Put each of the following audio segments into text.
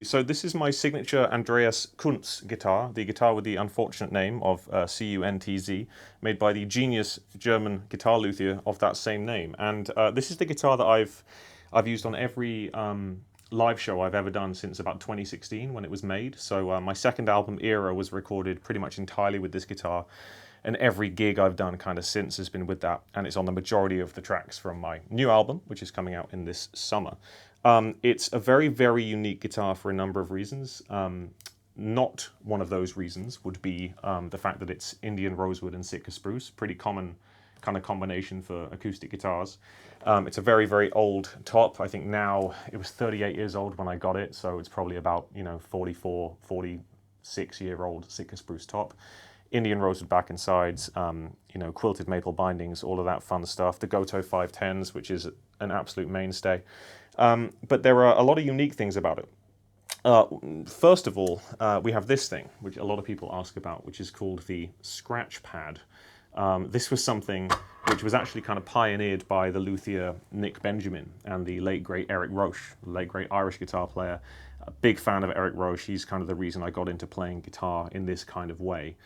So this is my signature Andreas Kuntz guitar, the guitar with the unfortunate name of Cuntz, made by the genius German guitar luthier of that same name. And this is the guitar that I've used on every live show I've ever done since about 2016 when it was made. So my second album, Era, was recorded pretty much entirely with this guitar. And every gig I've done kind of since has been with that, and it's on the majority of the tracks from my new album, which is coming out in this summer. It's a very, very unique guitar for a number of reasons. Not one of those reasons would be the fact that it's Indian rosewood and Sitka spruce, pretty common kind of combination for acoustic guitars. It's a very, very old top. I think now it was 38 years old when I got it, so it's probably about 44, 46-year-old Sitka spruce top. Indian rosewood back and sides, quilted maple bindings, all of that fun stuff. The Goto 510s, which is an absolute mainstay. But there are a lot of unique things about it. First of all, we have this thing, which a lot of people ask about, which is called the scratch pad. This was something which was actually kind of pioneered by the luthier Nick Benjamin and the late great Eric Roche, the late great Irish guitar player. A big fan of Eric Roche. He's kind of the reason I got into playing guitar in this kind of way.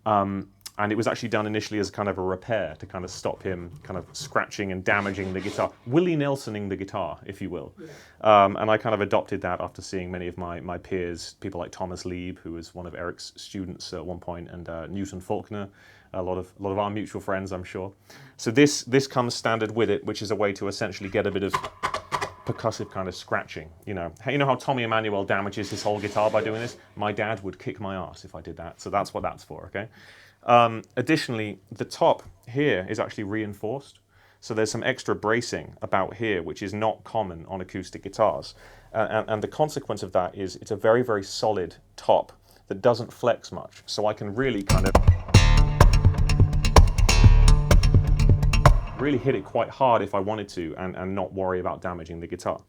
And it was actually done initially as kind of a repair to kind of stop him kind of scratching and damaging the guitar, Willie Nelsoning the guitar, if you will. Yeah. And I kind of adopted that after seeing many of my peers, people like Thomas Lieb, who was one of Eric's students at one point, and Newton Faulkner, a lot of our mutual friends, I'm sure. So this comes standard with it, which is a way to essentially get a bit of percussive kind of scratching. You know how Tommy Emmanuel damages his whole guitar by doing this? My dad would kick my ass if I did that. So that's what that's for, okay? Additionally, the top here is actually reinforced. So there's some extra bracing about here, which is not common on acoustic guitars. And the consequence of that is it's a very, very solid top that doesn't flex much. So I can really kind of really hit it quite hard if I wanted to and not worry about damaging the guitar.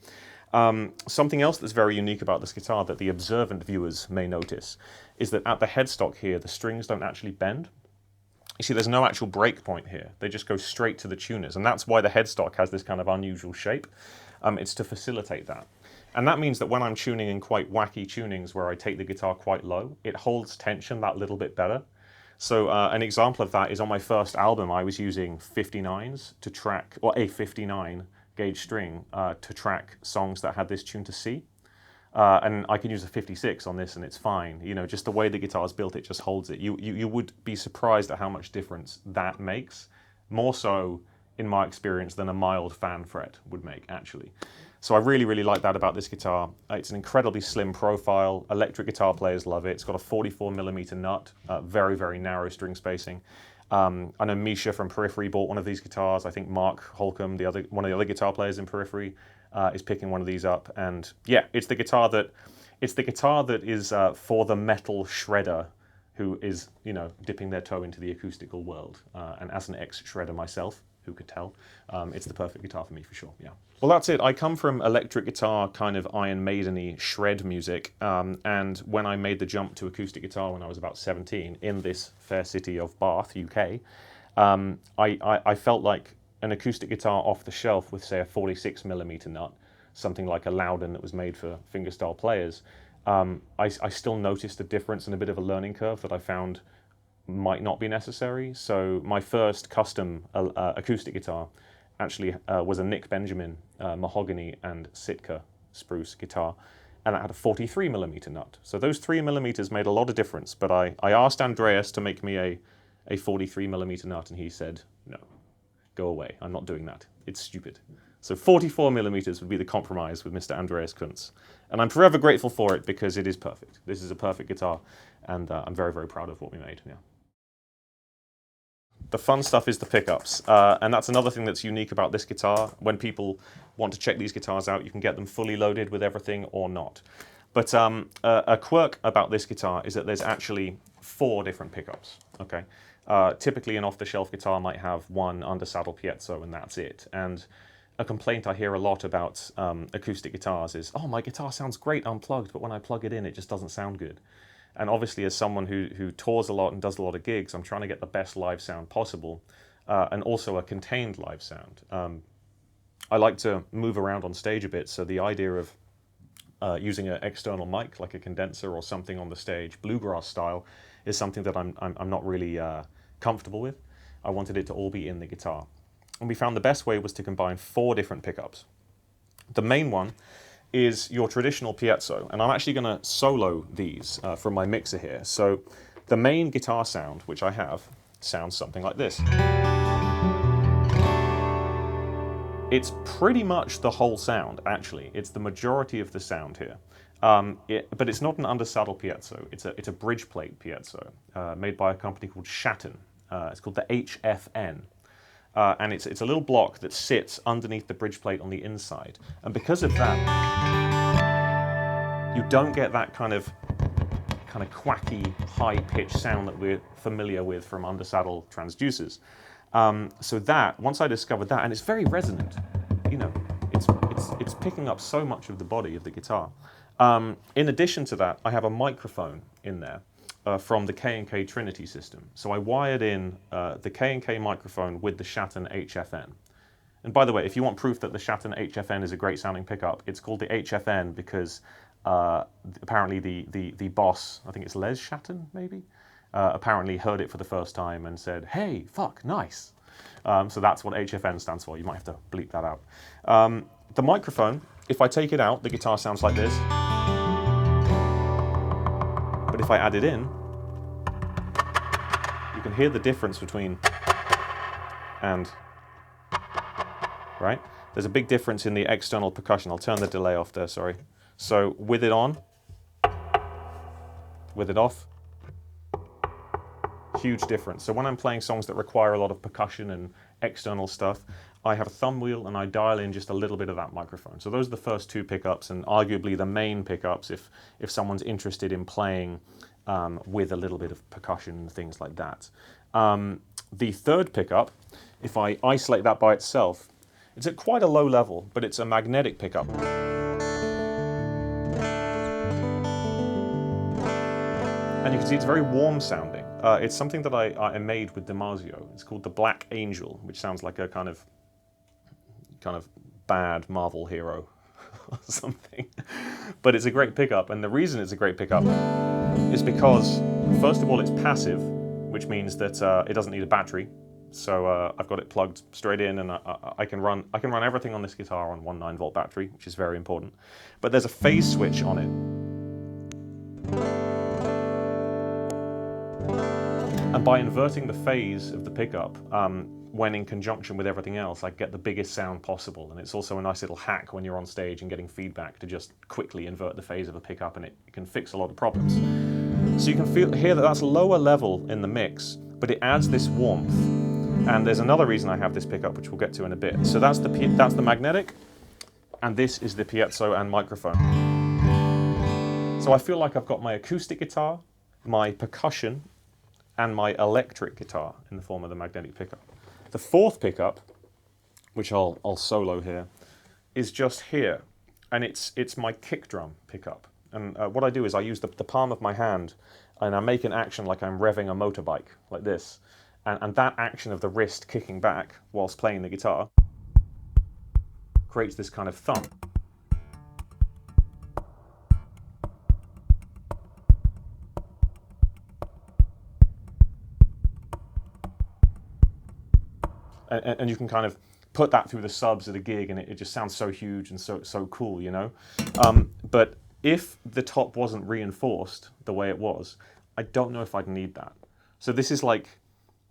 Something else that's very unique about this guitar that the observant viewers may notice is that at the headstock here, the strings don't actually bend. You see, there's no actual break point here. They just go straight to the tuners, and that's why the headstock has this kind of unusual shape. It's to facilitate that. And that means that when I'm tuning in quite wacky tunings where I take the guitar quite low, it holds tension that little bit better. So an example of that is on my first album, I was using 59s to track, or a 59 gauge string to track songs that had this tune to C. And I can use a 56 on this and it's fine. Just the way the guitar is built, it just holds it. You would be surprised at how much difference that makes, more so in my experience than a mild fan fret would make, actually. So I really, really like that about this guitar. It's an incredibly slim profile. Electric guitar players love it. It's got a 44mm nut, very, very narrow string spacing. I know Misha from Periphery bought one of these guitars. I think Mark Holcomb, one of the other guitar players in Periphery, is picking one of these up. And yeah, it's the guitar that is for the metal shredder who is dipping their toe into the acoustical world. And as an ex-shredder myself, who could tell, it's the perfect guitar for me for sure. Yeah. Well, that's it. I come from electric guitar, kind of Iron Maiden-y shred music, and when I made the jump to acoustic guitar when I was about 17 in this fair city of Bath, UK, I felt like an acoustic guitar off the shelf with, say, a 46mm nut, something like a Loudon that was made for fingerstyle players, I still noticed a difference and a bit of a learning curve that I found might not be necessary. So my first custom acoustic guitar actually was a Nick Benjamin mahogany and Sitka spruce guitar, and it had a 43mm nut. So those 3mm made a lot of difference, but I asked Andreas to make me a 43mm nut, and he said, no, go away, I'm not doing that, it's stupid. So 44mm would be the compromise with Mr. Andreas Kuntz. And I'm forever grateful for it because it is perfect. This is a perfect guitar, and I'm very, very proud of what we made. Yeah. The fun stuff is the pickups, and that's another thing that's unique about this guitar. When people want to check these guitars out, you can get them fully loaded with everything or not. But a quirk about this guitar is that there's actually 4 different pickups. Okay, typically an off-the-shelf guitar might have one under-saddle piezo and that's it. And a complaint I hear a lot about acoustic guitars is, oh, my guitar sounds great unplugged, but when I plug it in, it just doesn't sound good. And obviously, as someone who tours a lot and does a lot of gigs, I'm trying to get the best live sound possible, and also a contained live sound. I like to move around on stage a bit, so the idea of using an external mic, like a condenser or something on the stage, bluegrass style, is something that I'm not really comfortable with. I wanted it to all be in the guitar. And we found the best way was to combine 4 different pickups. The main one is your traditional piezo, and I'm actually going to solo these from my mixer here. So the main guitar sound, which I have, sounds something like this. It's pretty much the whole sound, actually. It's the majority of the sound here. But it's not an undersaddle piezo. It's a bridge plate piezo made by a company called Schatten. It's called the HFN. And it's a little block that sits underneath the bridge plate on the inside. And because of that, you don't get that kind of quacky, high-pitched sound that we're familiar with from undersaddle transducers. So that, once I discovered that, and it's very resonant, you know, it's picking up so much of the body of the guitar. In addition to that, I have a microphone in there from the K&K Trinity system. So I wired in the K&K microphone with the Schatten HFN. And by the way, if you want proof that the Schatten HFN is a great sounding pickup, it's called the HFN because apparently the boss, I think it's Les Schatten, maybe, apparently heard it for the first time and said, "Hey, fuck, nice." So that's what HFN stands for. You might have to bleep that out. The microphone, if I take it out, the guitar sounds like this. But if I add it in, you can hear the difference between and, right? There's a big difference in the external percussion. I'll turn the delay off there, sorry. So with it on, with it off, huge difference. So when I'm playing songs that require a lot of percussion and external stuff, I have a thumb wheel and I dial in just a little bit of that microphone. So those are the first 2 pickups, and arguably the main pickups if someone's interested in playing with a little bit of percussion and things like that. The third pickup, if I isolate that by itself, it's at quite a low level, but it's a magnetic pickup. And you can see it's very warm sounding. It's something that I made with Damasio. It's called the Black Angel, which sounds like a kind of bad Marvel hero or something. But it's a great pickup, and the reason it's a great pickup is because, first of all, it's passive, which means that it doesn't need a battery. So I've got it plugged straight in, and I can run everything on this guitar on one 9-volt battery, which is very important. But there's a phase switch on it. And by inverting the phase of the pickup, when in conjunction with everything else, I get the biggest sound possible. And it's also a nice little hack when you're on stage and getting feedback to just quickly invert the phase of a pickup, and it can fix a lot of problems. So you can hear that that's lower level in the mix, but it adds this warmth. And there's another reason I have this pickup, which we'll get to in a bit. So that's the magnetic, and this is the piezo and microphone. So I feel like I've got my acoustic guitar, my percussion, and my electric guitar in the form of the magnetic pickup. The fourth pickup, which I'll solo here, is just here, and it's my kick drum pickup. And what I do is I use the palm of my hand, and I make an action like I'm revving a motorbike, like this. And that action of the wrist kicking back whilst playing the guitar creates this kind of thump. And you can kind of put that through the subs at a gig, and it just sounds so huge and so cool, you know? But if the top wasn't reinforced the way it was, I don't know if I'd need that. So this is like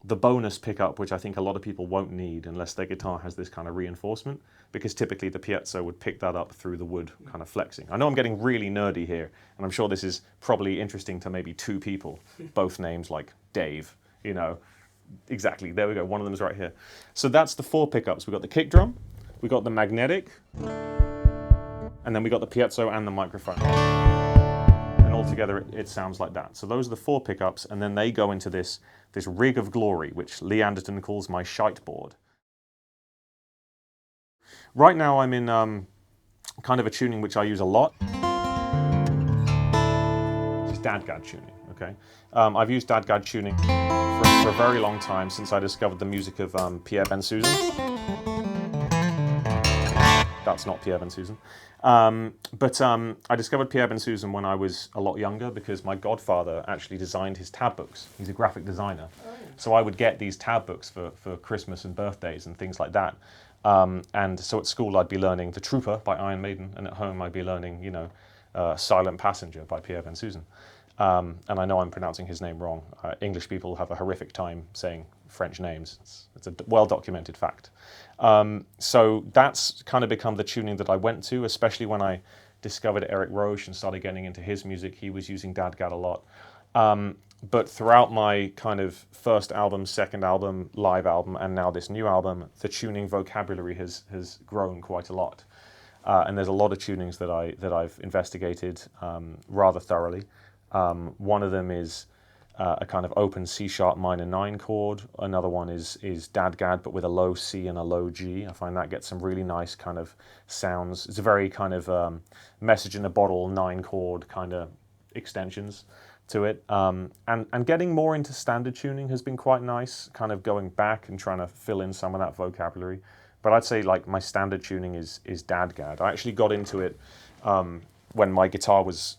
the bonus pickup, which I think a lot of people won't need unless their guitar has this kind of reinforcement, because typically the piezo would pick that up through the wood kind of flexing. I know I'm getting really nerdy here, and I'm sure this is probably interesting to maybe 2 people, both names like Dave, you know. Exactly, there we go, one of them is right here. So that's the 4 pickups. We've got the kick drum, we got the magnetic, and then we got the piezo and the microphone. And all together it sounds like that. So those are the 4 pickups, and then they go into this rig of glory, which Lee Anderton calls my shite board. Right now I'm in kind of a tuning which I use a lot. It's dadgad tuning, okay? I've used dadgad tuning for a very long time, since I discovered the music of Pierre Bensusan. That's not Pierre Ben Susan. But I discovered Pierre Ben Susan when I was a lot younger because my godfather actually designed his tab books. He's a graphic designer. Oh. So I would get these tab books for Christmas and birthdays and things like that. And so at school I'd be learning The Trooper by Iron Maiden, and at home I'd be learning, you know, Silent Passenger by Pierre Ben Susan. And I know I'm pronouncing his name wrong. English people have a horrific time saying French names. It's a well-documented fact. So that's kind of become the tuning that I went to, especially when I discovered Eric Roche and started getting into his music. He was using DADGAD a lot. But throughout my kind of first album, second album, live album, and now this new album, the tuning vocabulary has grown quite a lot. And there's a lot of tunings that I've investigated rather thoroughly. One of them is a kind of open C sharp minor 9 chord. Another one is DADGAD, but with a low C and a low G. I find that gets some really nice kind of sounds. It's a very kind of message in a bottle 9 chord kind of extensions to it. And getting more into standard tuning has been quite nice, kind of going back and trying to fill in some of that vocabulary. But I'd say like my standard tuning is DADGAD. I actually got into it when my guitar was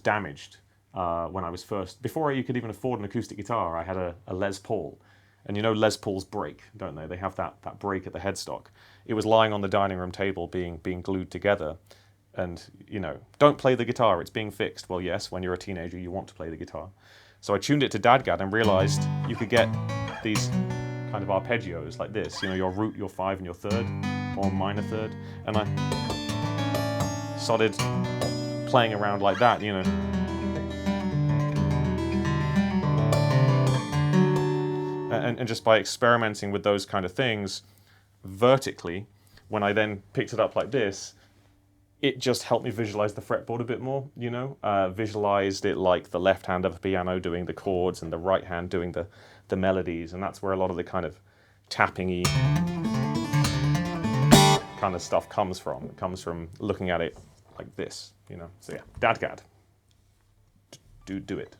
damaged. When I was first, before you could even afford an acoustic guitar, I had a Les Paul. And you know Les Pauls break, don't they? They have that break at the headstock. It was lying on the dining room table being glued together. And, you know, don't play the guitar, it's being fixed. Well, yes, when you're a teenager, you want to play the guitar. So I tuned it to DADGAD and realized you could get these kind of arpeggios like this. You know, your root, your 5, and your 3rd, or minor 3rd. And I started playing around like that, you know. And just by experimenting with those kind of things vertically, when I then picked it up like this, it just helped me visualize the fretboard a bit more, you know? Visualized it like the left hand of a piano doing the chords and the right hand doing the melodies, and that's where a lot of the kind of tapping-y kind of stuff comes from. It comes from looking at it like this, you know? So yeah, DADGAD. Do it.